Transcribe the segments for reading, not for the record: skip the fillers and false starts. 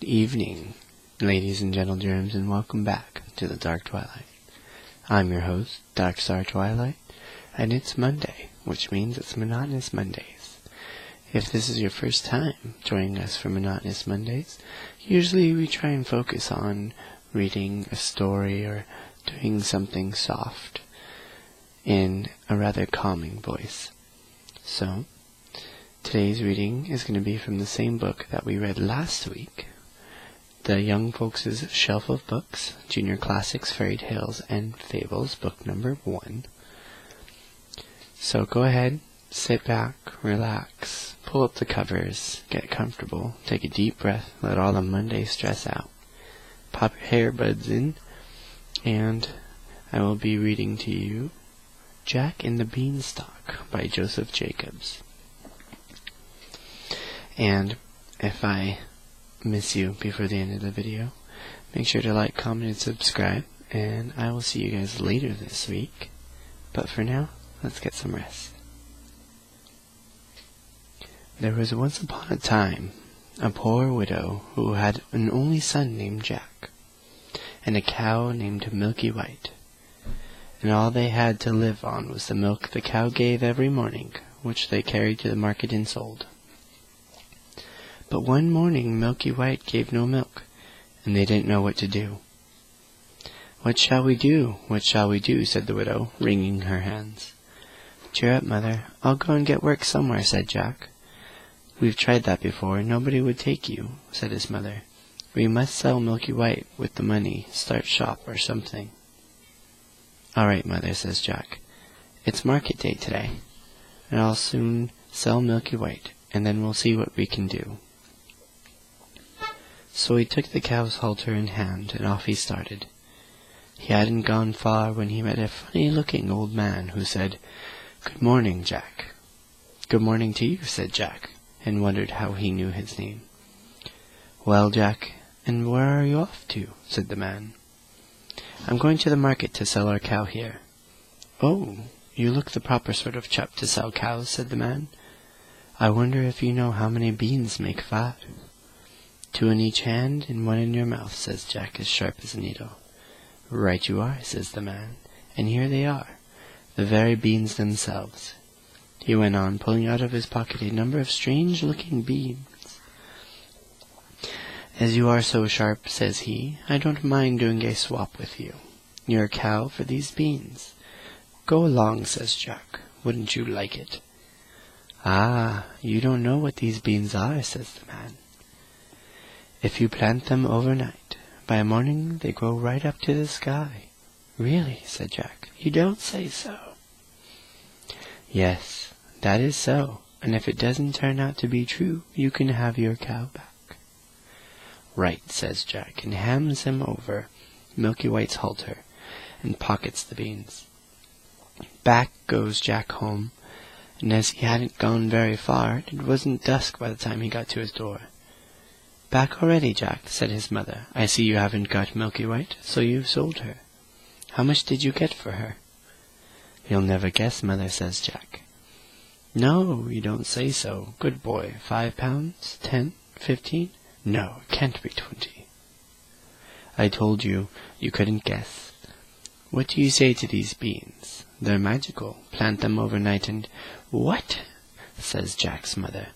Good evening, ladies and GentleGerms, and welcome back to the Dark Twilight. I'm your host, Dark Twilight, and it's Monday, which means it's Monotonous Mondays. If this is your first time joining us for Monotonous Mondays, usually we try and focus on reading a story or doing something soft in a rather calming voice. So, today's reading is going to be from the same book that we read last week, the Young Folks' Shelf of Books, Junior Classics, Fairy Tales, and Fables, book number 1. So go ahead, sit back, relax, pull up the covers, get comfortable, take a deep breath, let all the Monday stress out, pop your earbuds in, and I will be reading to you Jack and the Beanstalk by Joseph Jacobs. And if I miss you before the end of the video, make sure to like, comment, and subscribe, and I will see you guys later this week. But for now, let's get some rest. There was once upon a time a poor widow who had an only son named Jack, and a cow named Milky White, and all they had to live on was the milk the cow gave every morning, which they carried to the market and sold. But one morning Milky White gave no milk, and they didn't know what to do. "What shall we do? What shall we do?" said the widow, wringing her hands. "Cheer up, mother. I'll go and get work somewhere," said Jack. "We've tried that before. Nobody would take you," said his mother. "We must sell Milky White with the money, start shop or something." "All right, mother," says Jack. "It's market day today, and I'll soon sell Milky White, and then we'll see what we can do." So he took the cow's halter in hand, and off he started. He hadn't gone far when he met a funny-looking old man who said, "Good morning, Jack." "Good morning to you," said Jack, and wondered how he knew his name. "Well, Jack, and where are you off to?" said the man. "I'm going to the market to sell our cow here." "Oh, you look the proper sort of chap to sell cows," said the man. "I wonder if you know how many beans make 5. "2 in each hand and 1 in your mouth," says Jack, as sharp as a needle. "Right you are," says the man, "and here they are, the very beans themselves." He went on, pulling out of his pocket a number of strange-looking beans. "As you are so sharp," says he, "I don't mind doing a swap with you. You're a cow for these beans." "Go along," says Jack. "Wouldn't you like it?" "Ah, you don't know what these beans are," says the man. "If you plant them overnight, by morning they grow right up to the sky." "Really?" said Jack. "You don't say so." "Yes, that is so, and if it doesn't turn out to be true, you can have your cow back." "Right," says Jack, and hands him over Milky White's halter, and pockets the beans. Back goes Jack home, and as he hadn't gone very far, it wasn't dusk by the time he got to his door. "Back already, Jack," said his mother. "I see you haven't got Milky White, so you've sold her. How much did you get for her?" "You'll never guess, mother," says Jack. "No, you don't say so. Good boy. 5 pounds? 10? 15? No, it can't be 20. "I told you you couldn't guess. What do you say to these beans? They're magical. Plant them overnight and—" "What?" says Jack's mother.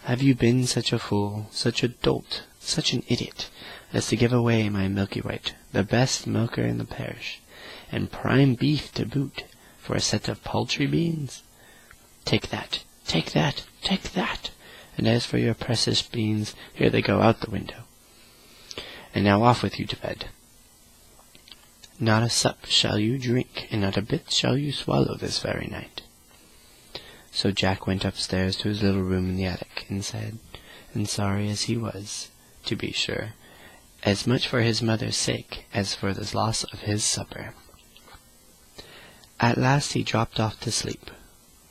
"Have you been such a fool, such a dolt, such an idiot, as to give away my Milky White, the best milker in the parish, and prime beef to boot, for a set of paltry beans? Take that, take that, take that, and as for your precious beans, here they go out the window. And now off with you to bed. Not a sup shall you drink, and not a bit shall you swallow this very night." So Jack went upstairs to his little room in the attic, and said, and sorry as he was, to be sure, as much for his mother's sake as for the loss of his supper. At last he dropped off to sleep.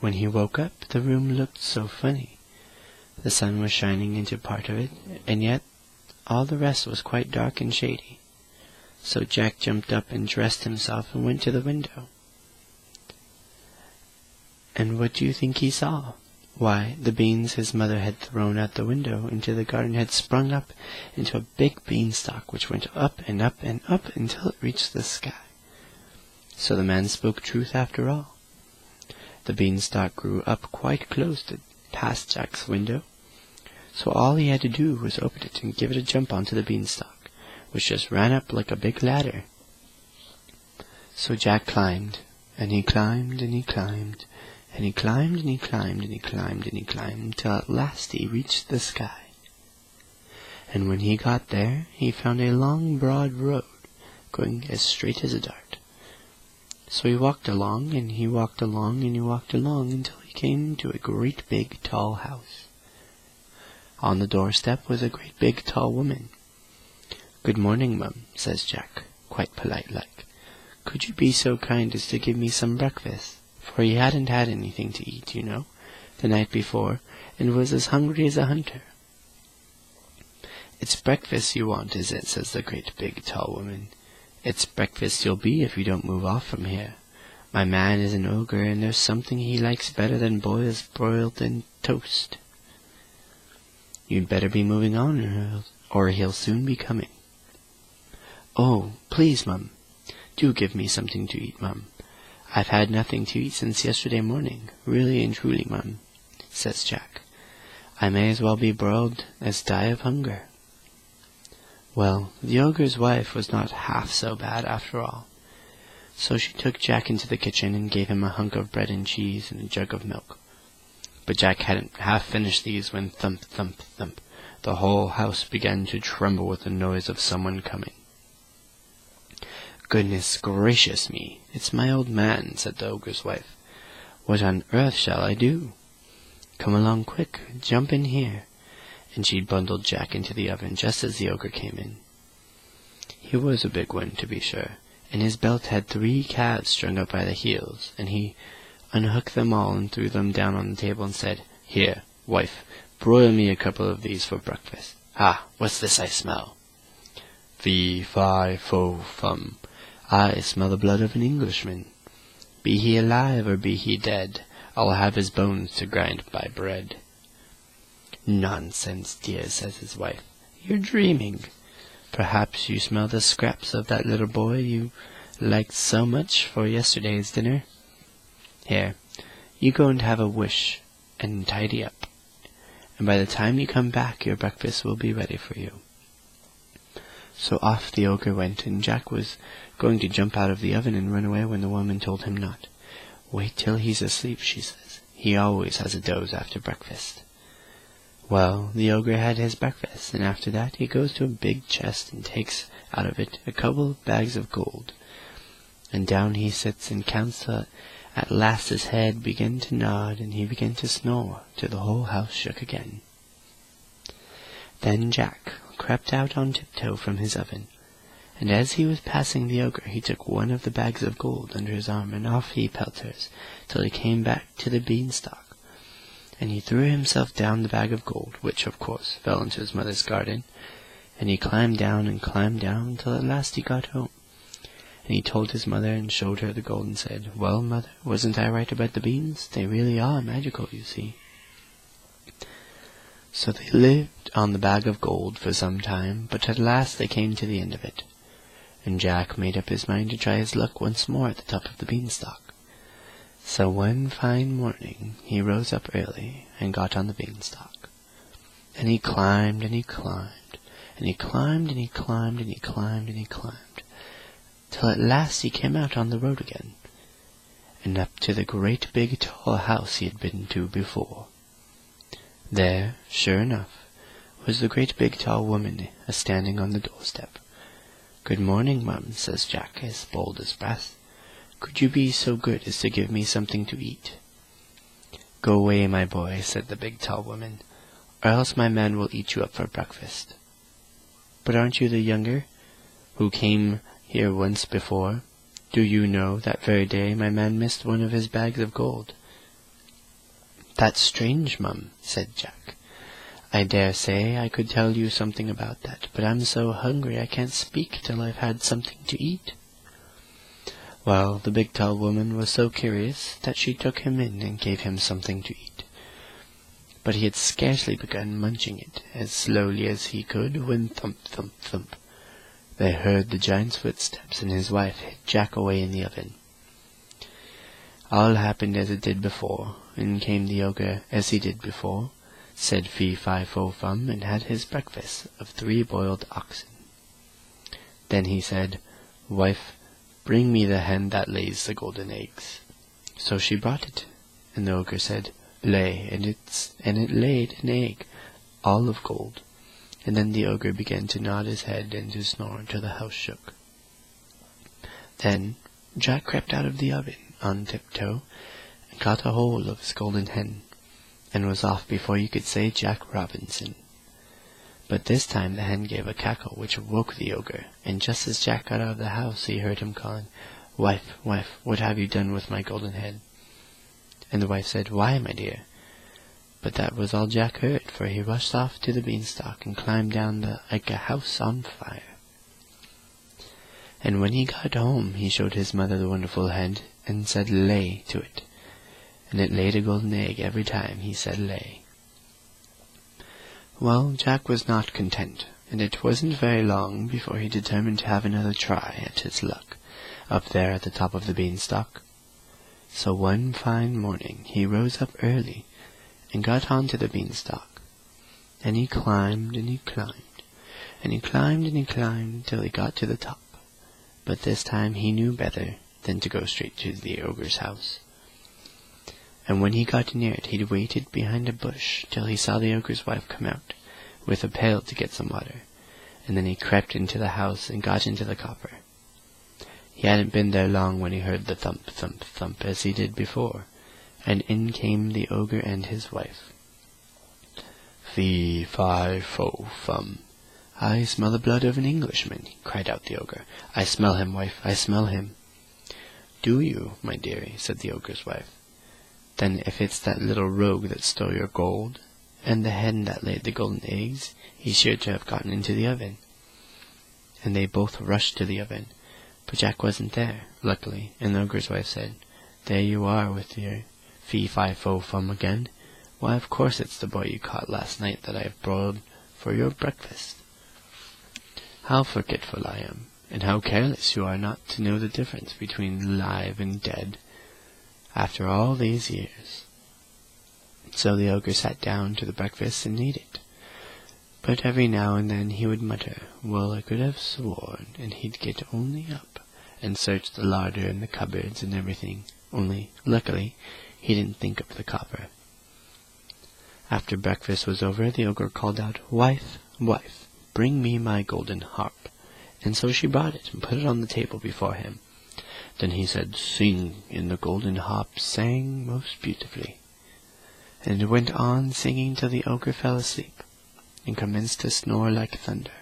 When he woke up, the room looked so funny. The sun was shining into part of it, and yet all the rest was quite dark and shady. So Jack jumped up and dressed himself and went to the window. And what do you think he saw? Why, the beans his mother had thrown out the window into the garden had sprung up into a big beanstalk, which went up and up and up until it reached the sky. So the man spoke truth after all. The beanstalk grew up quite close to past Jack's window, so all he had to do was open it and give it a jump onto the beanstalk, which just ran up like a big ladder. So Jack climbed, and he climbed, and he climbed, and he climbed, and he climbed, and he climbed, and he climbed, till at last he reached the sky. And when he got there, he found a long, broad road, going as straight as a dart. So he walked along, and he walked along, and he walked along, until he came to a great big tall house. On the doorstep was a great big tall woman. "Good morning, mum," says Jack, quite polite-like. "Could you be so kind as to give me some breakfast?" For he hadn't had anything to eat, you know, the night before, and was as hungry as a hunter. "It's breakfast you want, is it?" says the great big tall woman. "It's breakfast you'll be if you don't move off from here. My man is an ogre, and there's something he likes better than boys broiled in toast. You'd better be moving on, or he'll soon be coming." "Oh, please, mum, do give me something to eat, mum. I've had nothing to eat since yesterday morning, really and truly, mum," says Jack. "I may as well be broiled as die of hunger." Well, the ogre's wife was not half so bad after all. So she took Jack into the kitchen and gave him a hunk of bread and cheese and a jug of milk. But Jack hadn't half finished these when thump, thump, thump, the whole house began to tremble with the noise of someone coming. "Goodness gracious me, it's my old man," said the ogre's wife. "What on earth shall I do? Come along quick, jump in here." And she bundled Jack into the oven just as the ogre came in. He was a big one, to be sure, and his belt had 3 calves strung up by the heels, and he unhooked them all and threw them down on the table and said, "Here, wife, broil me a couple of these for breakfast. Ah, what's this I smell?" "Fee, fi, fo, fum. I smell the blood of an Englishman. Be he alive or be he dead, I'll have his bones to grind by bread." "Nonsense, dear," says his wife. "You're dreaming. Perhaps you smell the scraps of that little boy you liked so much for yesterday's dinner. Here, you go and have a wish and tidy up, and by the time you come back your breakfast will be ready for you." So off the ogre went, and Jack was going to jump out of the oven and run away when the woman told him not. "Wait till he's asleep," she says. "He always has a doze after breakfast." Well, the ogre had his breakfast, and after that he goes to a big chest and takes out of it a couple of bags of gold. And down he sits and counts till at last his head began to nod, and he began to snore till the whole house shook again. Then Jack crept out on tiptoe from his oven, and as he was passing the ogre he took one of the bags of gold under his arm, and off he pelters till he came back to the beanstalk, and he threw himself down the bag of gold, which of course fell into his mother's garden, and he climbed down till at last he got home. And he told his mother and showed her the gold and said, "Well, mother, wasn't I right about the beans? They really are magical, you see." So they lived on the bag of gold for some time, but at last they came to the end of it, and Jack made up his mind to try his luck once more at the top of the beanstalk. So one fine morning he rose up early and got on the beanstalk, and he climbed and he climbed, and he climbed and he climbed and he climbed and he climbed, till at last he came out on the road again, and up to the great big tall house he had been to before. There, sure enough, was the great big tall woman a-standing on the doorstep. "Good morning, mum," says Jack, as bold as brass. "Could you be so good as to give me something to eat?" "Go away, my boy," said the big tall woman, "or else my man will eat you up for breakfast." "But aren't you the younger, who came here once before? Do you know, that very day my man missed one of his bags of gold?" "That's strange, mum," said Jack. "I dare say I could tell you something about that, but I'm so hungry I can't speak till I've had something to eat." Well, the big tall woman was so curious that she took him in and gave him something to eat. but he had scarcely begun munching it as slowly as he could when thump, thump, thump, they heard the giant's footsteps, and his wife hid Jack away in the oven. All happened as it did before, and came the ogre as he did before, said fee, fi, fo, fum, and had his breakfast of 3 boiled oxen. Then he said, "Wife, bring me the hen that lays the golden eggs." So she brought it, and the ogre said, "Lay," and it laid an egg, all of gold. And then the ogre began to nod his head and to snore till the house shook. Then Jack crept out of the oven on tiptoe, and caught a hold of his golden hen, and was off before you could say Jack Robinson. But this time the hen gave a cackle which awoke the ogre, and just as Jack got out of the house he heard him calling, "Wife, wife, what have you done with my golden hen?" And the wife said, "Why, my dear?" But that was all Jack heard, for he rushed off to the beanstalk and climbed down like a house on fire. And when he got home he showed his mother the wonderful hen, and said "lay" to it, and it laid a golden egg every time he said "lay." Well, Jack was not content, and it wasn't very long before he determined to have another try at his luck, up there at the top of the beanstalk. So one fine morning he rose up early, and got on to the beanstalk, and he climbed, and he climbed, and he climbed, and he climbed, till he got to the top. But this time he knew better than to go straight to the ogre's house. And when he got near it, he waited behind a bush till he saw the ogre's wife come out, with a pail to get some water, and then he crept into the house and got into the copper. He hadn't been there long when he heard the thump, thump, thump, as he did before, and in came the ogre and his wife. "Fee, fi, fo, fum, I smell the blood of an Englishman," cried out the ogre. "I smell him, wife, I smell him." "Do you, my dearie?" said the ogre's wife. "Then if it's that little rogue that stole your gold, and the hen that laid the golden eggs, he's sure to have gotten into the oven." And they both rushed to the oven, but Jack wasn't there, luckily, and the ogre's wife said, "There you are with your fee, fi, fo, fum again. Why, of course it's the boy you caught last night that I've broiled for your breakfast. How forgetful I am, and how careless you are not to know the difference between live and dead, after all these years." So the ogre sat down to the breakfast and ate it. But every now and then he would mutter, "Well, I could have sworn," and he'd get only up and search the larder and the cupboards and everything, only, luckily, he didn't think of the copper. After breakfast was over, the ogre called out, "Wife, wife, bring me my golden harp." And so she brought it and put it on the table before him. Then he said, "Sing," and the golden harp sang most beautifully. And it went on singing till the ogre fell asleep, and commenced to snore like thunder.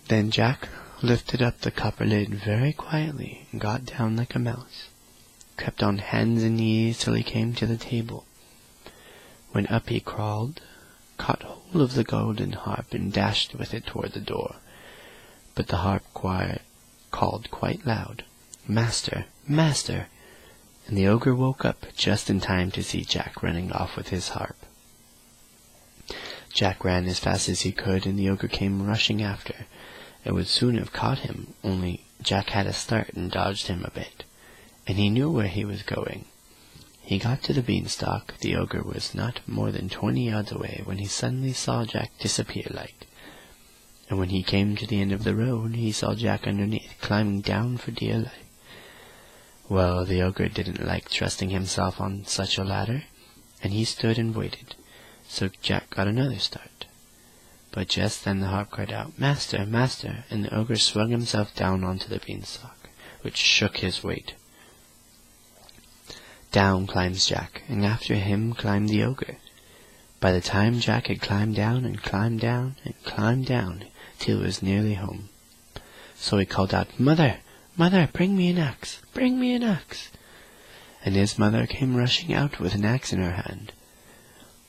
Then Jack lifted up the copper lid very quietly, and got down like a mouse, crept on hands and knees till he came to the table, when up he crawled, caught hold of the golden harp, and dashed with it toward the door. But the harp called quite loud, "Master, master!" and the ogre woke up just in time to see Jack running off with his harp. Jack ran as fast as he could, and the ogre came rushing after, and would soon have caught him, only Jack had a start and dodged him a bit, and he knew where he was going. He got to the beanstalk. The ogre was not more than 20 yards away when he suddenly saw Jack disappear like, and when he came to the end of the road he saw Jack underneath, climbing down for dear life. Well, the ogre didn't like trusting himself on such a ladder, and he stood and waited, so Jack got another start. But just then the harp cried out, "Master, master!" and the ogre swung himself down onto the beanstalk, which shook his weight. Down climbs Jack, and after him climbed the ogre. By the time Jack had climbed down and climbed down and climbed down till he was nearly home, so he called out, "Mother, mother, bring me an axe, bring me an axe!" And his mother came rushing out with an axe in her hand.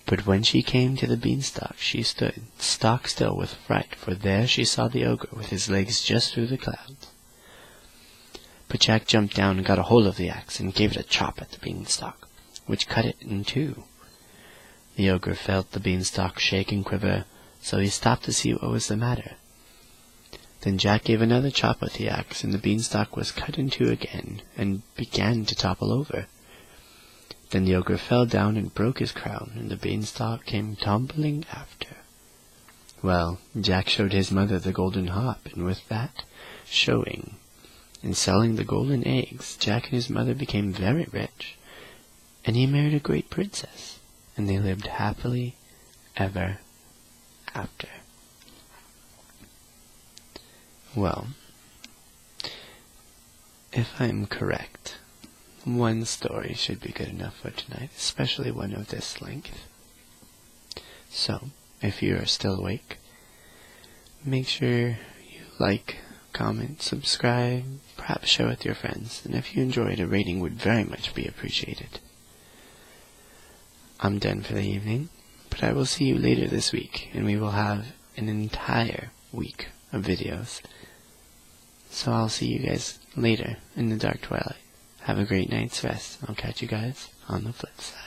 But when she came to the beanstalk she stood stock still with fright, for there she saw the ogre with his legs just through the clouds. But Jack jumped down and got a hold of the axe, and gave it a chop at the beanstalk, which cut it in two, The ogre felt the beanstalk shake and quiver, so he stopped to see what was the matter. Then Jack gave another chop with the axe, and the beanstalk was cut in two again, and began to topple over. Then the ogre fell down and broke his crown, and the beanstalk came tumbling after. Well, Jack showed his mother the golden hop, and with that showing and selling the golden eggs, Jack and his mother became very rich, and he married a great princess, and they lived happily ever after. Well, if I'm correct, one story should be good enough for tonight, especially one of this length. So, if you are still awake, make sure you like, comment, subscribe, perhaps share with your friends, and if you enjoyed, a rating would very much be appreciated. I'm done for the evening, but I will see you later this week, and we will have an entire week of videos. So I'll see you guys later in the Dark Twilight. Have a great night's rest. I'll catch you guys on the flip side.